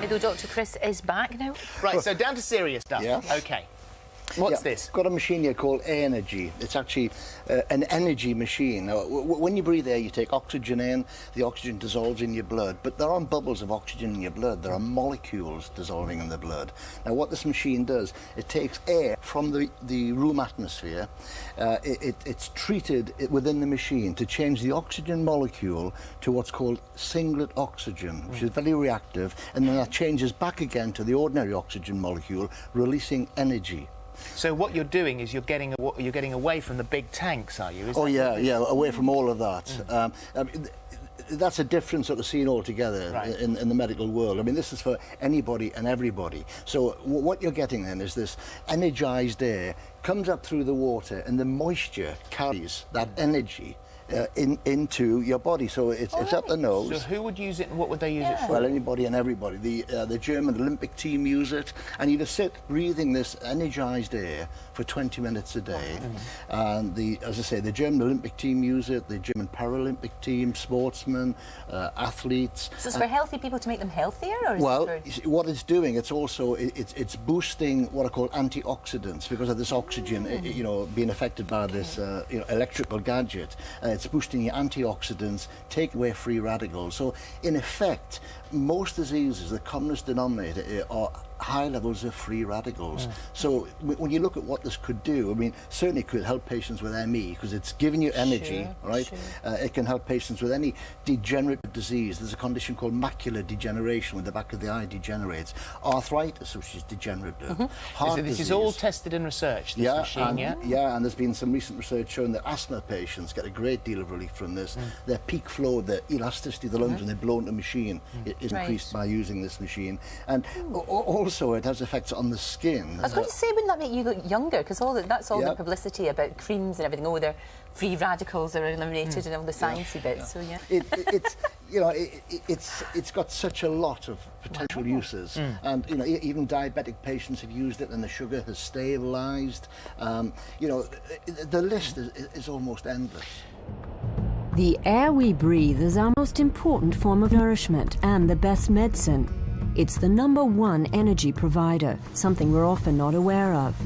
go, Dr. Chris is back now. Right, so down to serious stuff. Yeah. OK. What's this? Got a machine here called Energy. It's actually an energy machine. Now, when you breathe air, you take oxygen in, the oxygen dissolves in your blood, but there aren't bubbles of oxygen in your blood, there are molecules dissolving in the blood. Now, what this machine does, it takes air from the room atmosphere, it's treated within the machine to change the oxygen molecule to what's called singlet oxygen, which is very reactive, and then that changes back again to the ordinary oxygen molecule, releasing energy. So what you're doing is you're getting away from the big tanks, are you? Yeah, away from all of that. That's a different sort of scene altogether in the medical world. I mean, this is for anybody and everybody. So what you're getting then is this energised air comes up through the water, and the moisture carries that energy into your body, so it's up the nose. So who would use it, and what would they use it for? Well, anybody and everybody. The German Olympic team use it, and you just sit breathing this energised air for 20 minutes a day. And as I say, the German Olympic team use it, the German Paralympic team, sportsmen, athletes. So it's for healthy people to make them healthier, or is it for... what it's doing, it's also it's boosting what are called antioxidants because of this oxygen, being affected by this electrical gadget. It's boosting your antioxidants, take away free radicals. So, in effect, most diseases, the commonest denominator are high levels of free radicals. So when you look at what this could do, I mean, certainly it could help patients with ME because it's giving you energy, right? It can help patients with any degenerative disease. There's a condition called macular degeneration where the back of the eye degenerates. Arthritis, which is degenerative. Heart so this disease. is all tested and researched, this machine, Yeah, and there's been some recent research showing that asthma patients get a great deal of relief from this. Their peak flow, the elasticity of the lungs when they blow into the machine is increased by using this machine. And also it has effects on the skin. I was going to say, wouldn't that make you look younger? Because that's all the publicity about creams and everything. Oh, their free radicals are eliminated and all the sciencey bits. So it's got such a lot of potential uses, and even diabetic patients have used it, and the sugar has stabilised. The list is almost endless. The air we breathe is our most important form of nourishment and the best medicine. It's the #1 energy provider, something we're often not aware of.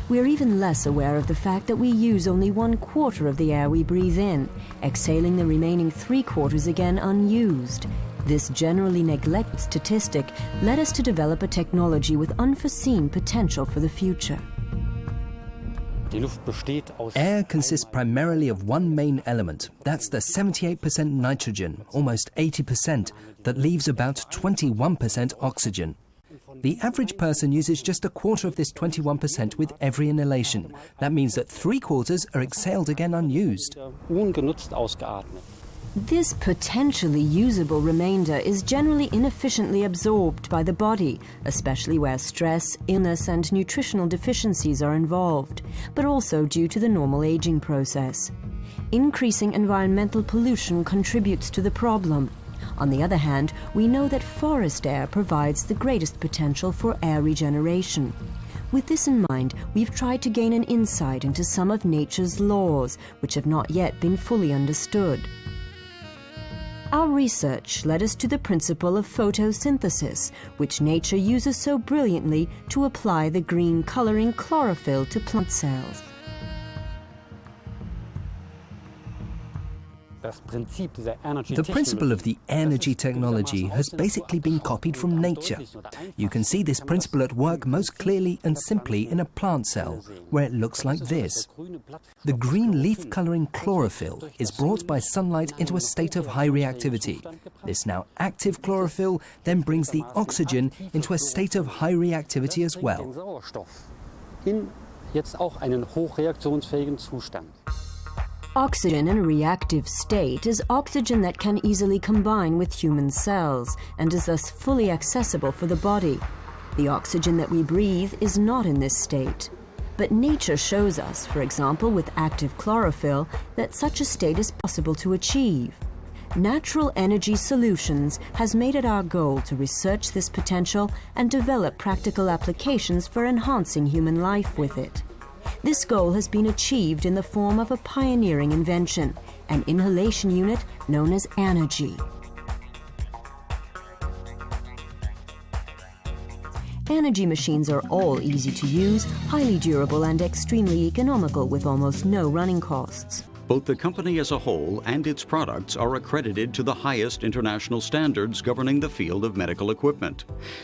We're even less aware of the fact that we use only 1/4 of the air we breathe in, exhaling the remaining 3/4 again unused. This generally neglected statistic led us to develop a technology with unforeseen potential for the future. Air consists primarily of one main element. That's the 78% nitrogen, almost 80%, that leaves about 21% oxygen. The average person uses just 1/4 of this 21% with every inhalation. That means that 3/4 are exhaled again unused. This potentially usable remainder is generally inefficiently absorbed by the body, especially where stress, illness and nutritional deficiencies are involved, but also due to the normal aging process. Increasing environmental pollution contributes to the problem. On the other hand, we know that forest air provides the greatest potential for air regeneration. With this in mind, we've tried to gain an insight into some of nature's laws, which have not yet been fully understood. Our research led us to the principle of photosynthesis, which nature uses so brilliantly to apply the green coloring chlorophyll to plant cells. The principle of the energy technology has basically been copied from nature. You can see this principle at work most clearly and simply in a plant cell, where it looks like this. The green leaf-colouring chlorophyll is brought by sunlight into a state of high reactivity. This now active chlorophyll then brings the oxygen into a state of high reactivity as well. Oxygen in a reactive state is oxygen that can easily combine with human cells and is thus fully accessible for the body. The oxygen that we breathe is not in this state. But nature shows us, for example with active chlorophyll, that such a state is possible to achieve. Natural Energy Solutions has made it our goal to research this potential and develop practical applications for enhancing human life with it. This goal has been achieved in the form of a pioneering invention, an inhalation unit known as Energy. Energy machines are all easy to use, highly durable and extremely economical with almost no running costs. Both the company as a whole and its products are accredited to the highest international standards governing the field of medical equipment.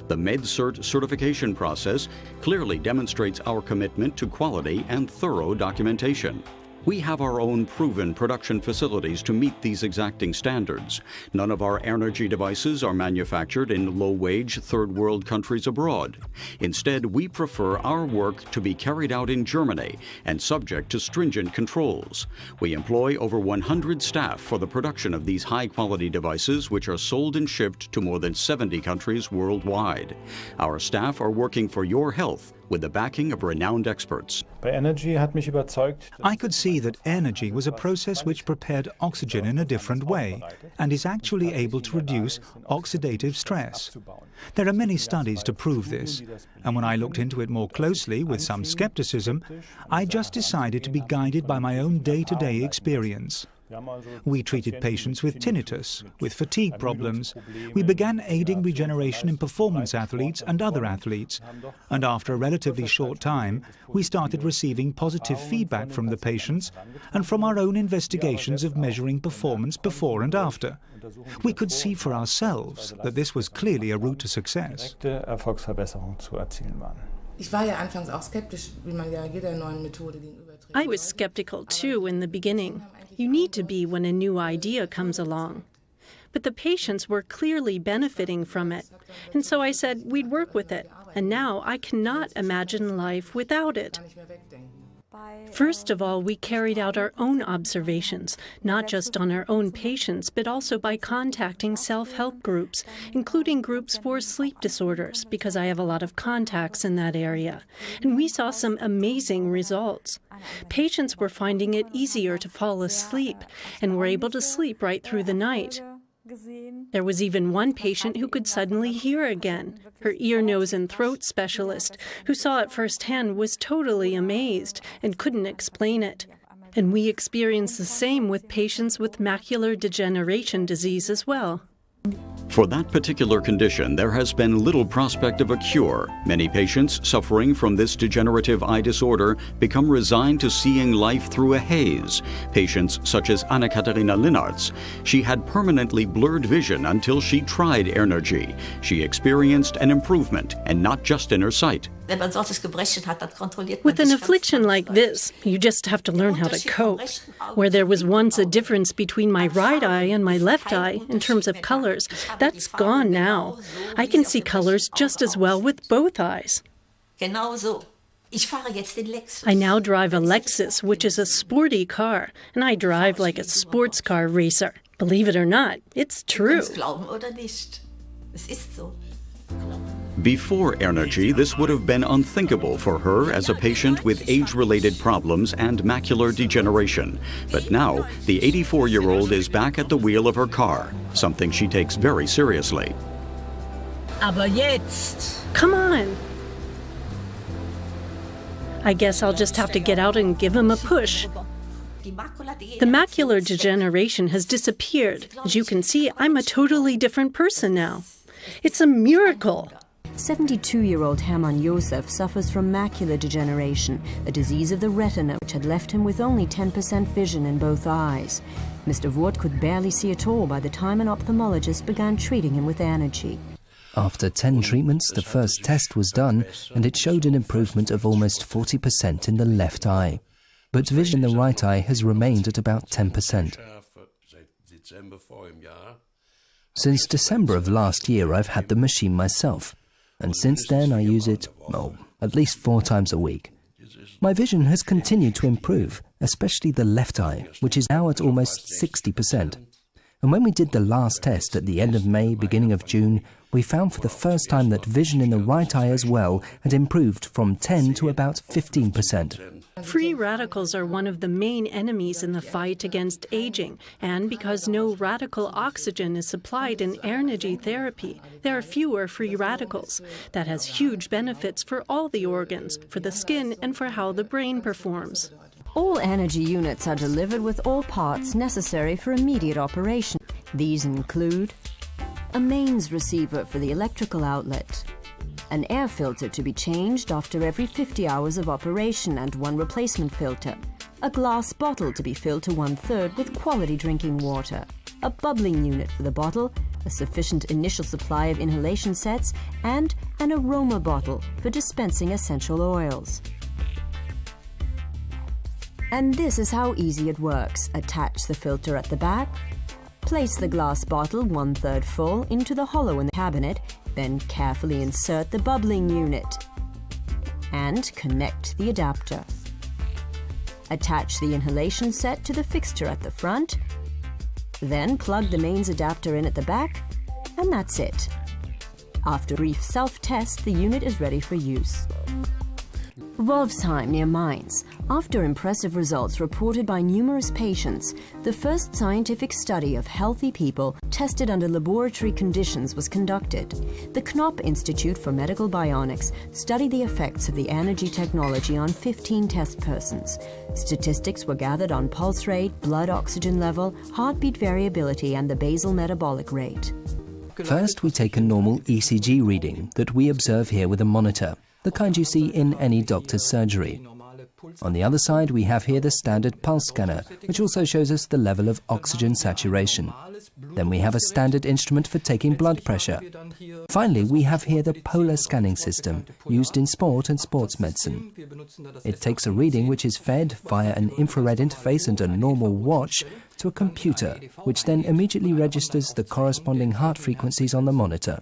The MedCert certification process clearly demonstrates our commitment to quality and thorough documentation. We have our own proven production facilities to meet these exacting standards. None of our energy devices are manufactured in low-wage third-world countries abroad. Instead, we prefer our work to be carried out in Germany and subject to stringent controls. We employ over 100 staff for the production of these high-quality devices, which are sold and shipped to more than 70 countries worldwide. Our staff are working for your health with the backing of renowned experts. I could see that energy was a process which prepared oxygen in a different way and is actually able to reduce oxidative stress. There are many studies to prove this, and when I looked into it more closely with some skepticism, I just decided to be guided by my own day-to-day experience. We treated patients with tinnitus, with fatigue problems. We began aiding regeneration in performance athletes and other athletes. And after a relatively short time, we started receiving positive feedback from the patients and from our own investigations of measuring performance before and after. We could see for ourselves that this was clearly a route to success. I was skeptical too in the beginning. You need to be when a new idea comes along. But the patients were clearly benefiting from it. And so I said we'd work with it. And now I cannot imagine life without it. First of all, we carried out our own observations, not just on our own patients, but also by contacting self-help groups, including groups for sleep disorders, because I have a lot of contacts in that area. And we saw some amazing results. Patients were finding it easier to fall asleep and were able to sleep right through the night. There was even one patient who could suddenly hear again. Her ear, nose, and throat specialist, who saw it firsthand, was totally amazed and couldn't explain it. And we experienced the same with patients with macular degeneration disease as well. For that particular condition, there has been little prospect of a cure. Many patients suffering from this degenerative eye disorder become resigned to seeing life through a haze. Patients such as Anna-Katharina Linnartz. She had permanently blurred vision until she tried Energy. She experienced an improvement, and not just in her sight. With an affliction like this, you just have to learn how to cope. Where there was once a difference between my right eye and my left eye in terms of colors, that's gone now. I can see colors just as well with both eyes. I now drive a Lexus, which is a sporty car, and I drive like a sports car racer. Believe it or not, it's true. Before Energy, this would have been unthinkable for her as a patient with age-related problems and macular degeneration. But now, the 84-year-old is back at the wheel of her car, something she takes very seriously. Aber jetzt! Come on! I guess I'll just have to get out and give him a push. The macular degeneration has disappeared. As you can see, I'm a totally different person now. It's a miracle. 72-year-old Hermann Josef suffers from macular degeneration, a disease of the retina which had left him with only 10% vision in both eyes. Mr. Wurt could barely see at all by the time an ophthalmologist began treating him with Energy. After 10 treatments, the first test was done, and it showed an improvement of almost 40% in the left eye. But vision in the right eye has remained at about 10%. Since December of last year, I've had the machine myself, and since then I use it, at least 4 times a week. My vision has continued to improve, especially the left eye, which is now at almost 60%. And when we did the last test at the end of May, beginning of June, we found for the first time that vision in the right eye as well had improved from 10 to about 15%. Free radicals are one of the main enemies in the fight against aging, and because no radical oxygen is supplied in energy therapy, there are fewer free radicals. That has huge benefits for all the organs, for the skin, and for how the brain performs. All energy units are delivered with all parts necessary for immediate operation. These include a mains receiver for the electrical outlet, an air filter to be changed after every 50 hours of operation and 1 replacement filter, a glass bottle to be filled to 1/3 with quality drinking water, a bubbling unit for the bottle, a sufficient initial supply of inhalation sets, and an aroma bottle for dispensing essential oils. And this is how easy it works. Attach the filter at the back, place the glass bottle 1/3 full into the hollow in the cabinet, then carefully insert the bubbling unit and connect the adapter. Attach the inhalation set to the fixture at the front, then plug the mains adapter in at the back, and that's it. After a brief self-test, the unit is ready for use. Wolfsheim near Mainz. After impressive results reported by numerous patients, the first scientific study of healthy people tested under laboratory conditions was conducted. The Knopf Institute for Medical Bionics studied the effects of the energy technology on 15 test persons. Statistics were gathered on pulse rate, blood oxygen level, heartbeat variability, and the basal metabolic rate. First, we take a normal ECG reading that we observe here with a monitor, the kind you see in any doctor's surgery. On the other side, we have here the standard pulse scanner, which also shows us the level of oxygen saturation. Then we have a standard instrument for taking blood pressure. Finally, we have here the polar scanning system, used in sport and sports medicine. It takes a reading which is fed via an infrared interface and a normal watch to a computer, which then immediately registers the corresponding heart frequencies on the monitor.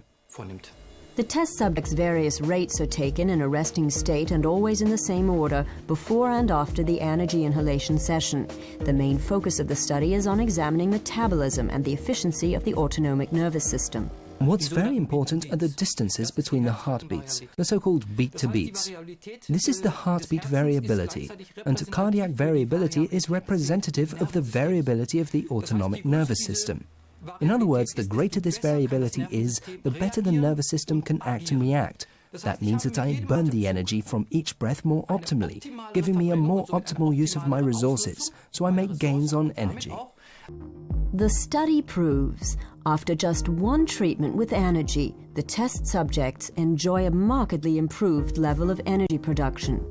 The test subjects' various rates are taken in a resting state and always in the same order before and after the energy inhalation session. The main focus of the study is on examining metabolism and the efficiency of the autonomic nervous system. What's very important are the distances between the heartbeats, the so-called beat-to-beats. This is the heartbeat variability, and cardiac variability is representative of the variability of the autonomic nervous system. In other words, the greater this variability is, the better the nervous system can act and react. That means that I burn the energy from each breath more optimally, giving me a more optimal use of my resources, so I make gains on energy. The study proves, after just 1 treatment with energy, the test subjects enjoy a markedly improved level of energy production.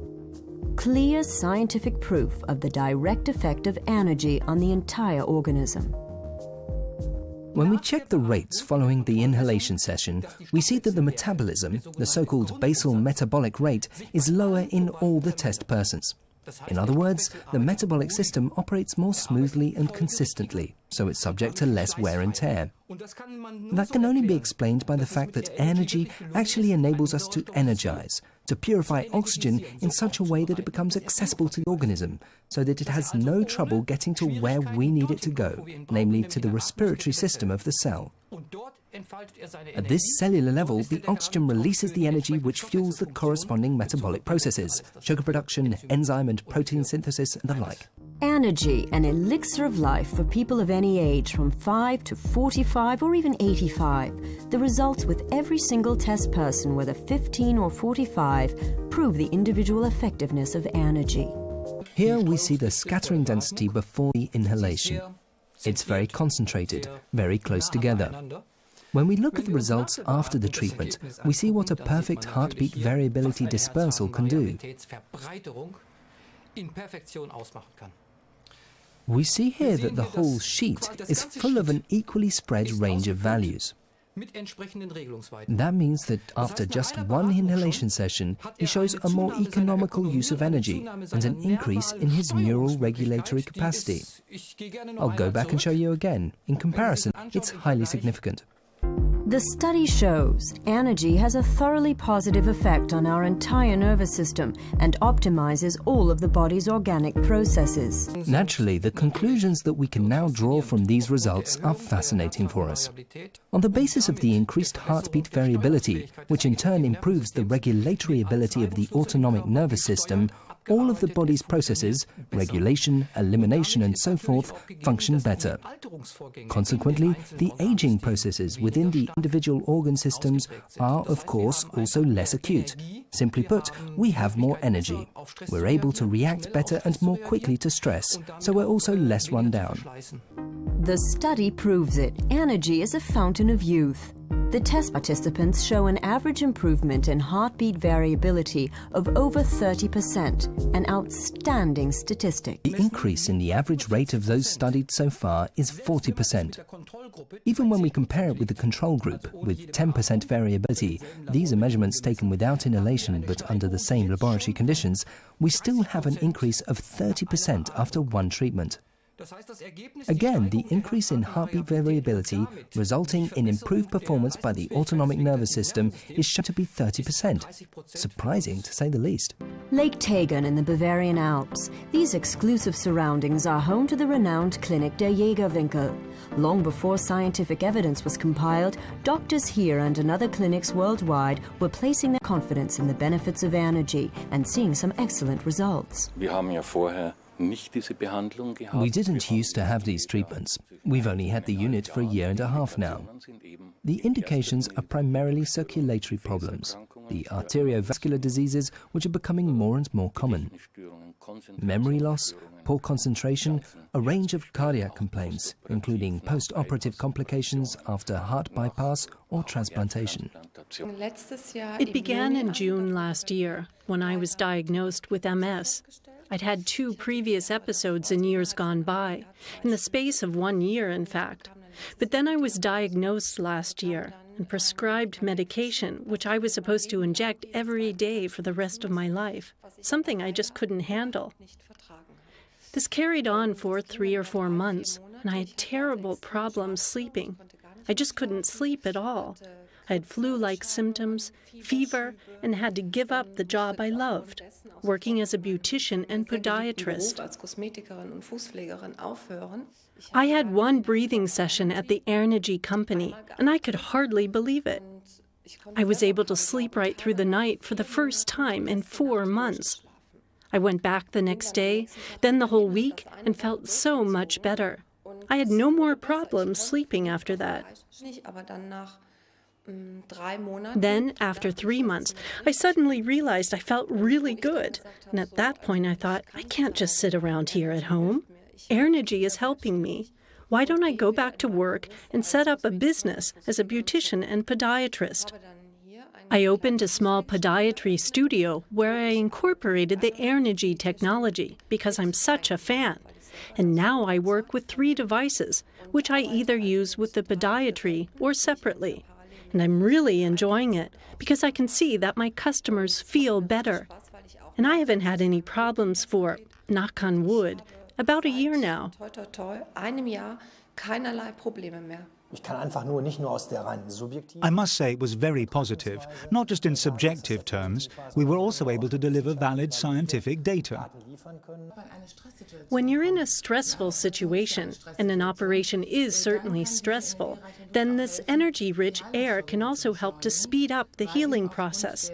Clear scientific proof of the direct effect of energy on the entire organism. When we check the rates following the inhalation session, we see that the metabolism, the so-called basal metabolic rate, is lower in all the test persons. In other words, the metabolic system operates more smoothly and consistently, so it's subject to less wear and tear. That can only be explained by the fact that energy actually enables us to energize, to purify oxygen in such a way that it becomes accessible to the organism, so that it has no trouble getting to where we need it to go, namely to the respiratory system of the cell. At this cellular level, the oxygen releases the energy which fuels the corresponding metabolic processes, sugar production, enzyme and protein synthesis, and the like. Energy, an elixir of life for people of any age from 5 to 45 or even 85. The results with every single test person, whether 15 or 45, prove the individual effectiveness of energy. Here we see the scattering density before the inhalation. It's very concentrated, very close together. When we look at the results after the treatment, we see what a perfect heartbeat variability dispersal can do. We see here that the whole sheet is full of an equally spread range of values. That means that after just 1 inhalation session, he shows a more economical use of energy and an increase in his neural regulatory capacity. I'll go back and show you again. In comparison, it's highly significant. The study shows energy has a thoroughly positive effect on our entire nervous system and optimizes all of the body's organic processes. Naturally, the conclusions that we can now draw from these results are fascinating for us. On the basis of the increased heartbeat variability, which in turn improves the regulatory ability of the autonomic nervous system, all of the body's processes, regulation, elimination and so forth, function better. Consequently, the aging processes within the individual organ systems are, of course, also less acute. Simply put, we have more energy. We're able to react better and more quickly to stress, so we're also less run down. The study proves it. Energy is a fountain of youth. The test participants show an average improvement in heartbeat variability of over 30%, an outstanding statistic. The increase in the average rate of those studied so far is 40%. Even when we compare it with the control group, with 10% variability, these are measurements taken without inhalation but under the same laboratory conditions, we still have an increase of 30% after one treatment. Again, the increase in heartbeat variability resulting in improved performance by the autonomic nervous system is shown to be 30%. Surprising, to say the least. Lake Tegern in the Bavarian Alps. These exclusive surroundings are home to the renowned Clinic der Jägerwinkel. Long before scientific evidence was compiled, doctors here and in other clinics worldwide were placing their confidence in the benefits of energy and seeing some excellent results. We didn't used to have these treatments. We've only had the unit for a year and a half now. The indications are primarily circulatory problems, the arteriovascular diseases which are becoming more and more common. Memory loss, poor concentration, a range of cardiac complaints, including post-operative complications after heart bypass or transplantation. It began in June last year, when I was diagnosed with MS. I'd had 2 previous episodes in years gone by, in the space of 1 year, in fact. But then I was diagnosed last year and prescribed medication, which I was supposed to inject every day for the rest of my life, something I just couldn't handle. This carried on for 3 or 4 months, and I had terrible problems sleeping. I just couldn't sleep at all. I had flu-like symptoms, fever, and had to give up the job I loved, working as a beautician and podiatrist. I had one breathing session at the Energy company, and I could hardly believe it. I was able to sleep right through the night for the first time in 4 months. I went back the next day, then the whole week, and felt so much better. I had no more problems sleeping after that. Then, after 3 months, I suddenly realized I felt really good. And at that point I thought, I can't just sit around here at home. Energy is helping me. Why don't I go back to work and set up a business as a beautician and podiatrist? I opened a small podiatry studio where I incorporated the Energy technology because I'm such a fan. And now I work with 3 devices, which I either use with the podiatry or separately. And I'm really enjoying it because I can see that my customers feel better. And I haven't had any problems for, knock on wood, about a year now. I must say it was very positive, not just in subjective terms. We were also able to deliver valid scientific data. When you're in a stressful situation, and an operation is certainly stressful, then this energy-rich air can also help to speed up the healing process.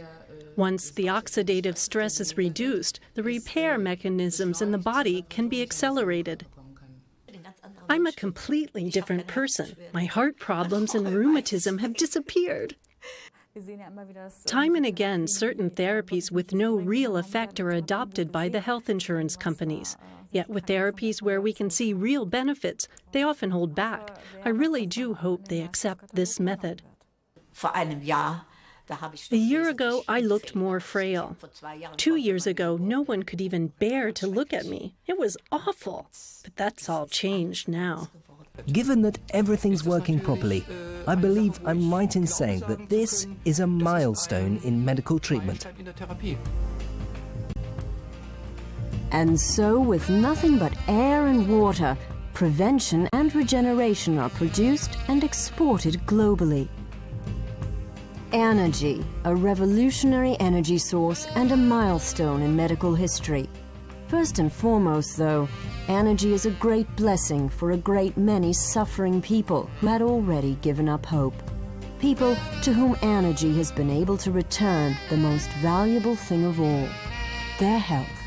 Once the oxidative stress is reduced, the repair mechanisms in the body can be accelerated. I'm a completely different person. My heart problems and rheumatism have disappeared. Time and again, certain therapies with no real effect are adopted by the health insurance companies. Yet with therapies where we can see real benefits, they often hold back. I really do hope they accept this method. A year ago, I looked more frail. 2 years ago, no one could even bear to look at me. It was awful. But that's all changed now. Given that everything's working properly, I believe I'm right in saying that this is a milestone in medical treatment. And so, with nothing but air and water, prevention and regeneration are produced and exported globally. Energy, a revolutionary energy source and a milestone in medical history. First and foremost, though, energy is a great blessing for a great many suffering people who had already given up hope. People to whom energy has been able to return the most valuable thing of all, their health.